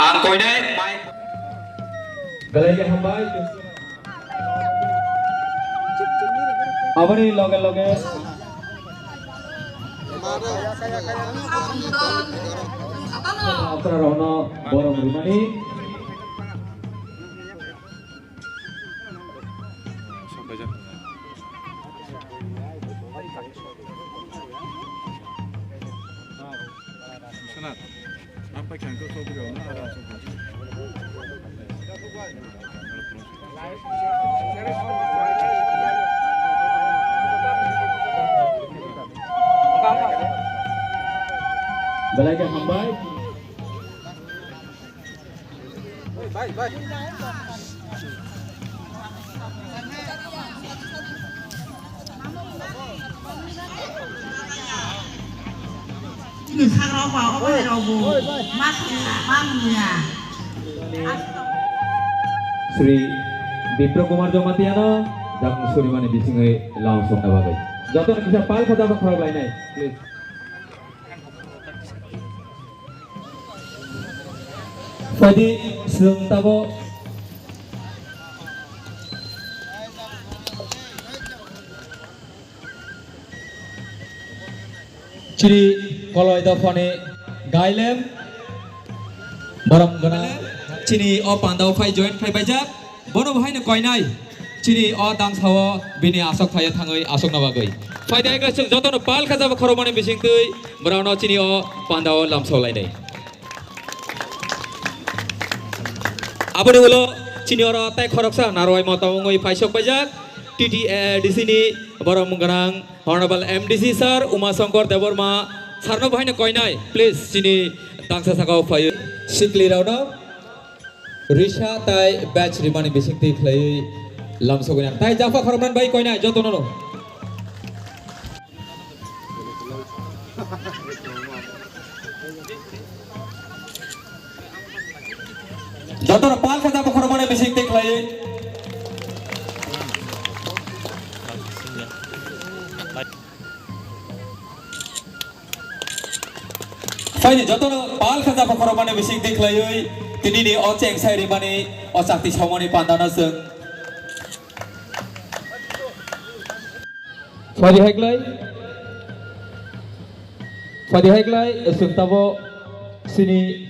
Ang koy đấy. Galay ke hambai. Abani loge loge. Apra rono borong rumani. Apa yang kau tahu berapa? Ada apa? Galay ke hambai. Người khác nó vào có phải đầu bù mắt mang nhà Sri Bipro Kumar Jomatiano jang Surimani bisingai langsung nabagai. Joto bisa pal kata apa khorok lain nai, please. Fadi sung tabo. Ciri kalau itu fani gailem barang gana. Cini o pandau fai join fai bajak bono bahai ne koi nai cini o dang sawo bini asok thaya thangai asok na bagai fai dai ga joto no pal khaja ba khoromani bising tui brauno cini o pandau lam solai dai aboni ulo cini oro tai khoroksa naroi motawngoi fai sok bajak TTA di sini borong menggarang Honorable MDC Sir Uma Songkor Deborma sarno bahai ne koi nai please cini dang sa sakau fai sikli rauno Risha tai batch rimani bising ti play lam sogunan tai jafa khorman bai koina joto no joto no pal ka jafa khorman bising ti play Fine joto no pal ka jafa khorman bising ti play Kini ni o ceng sai rimani o sakti chomani pandana sung. Fadi haiklai sung tabo sini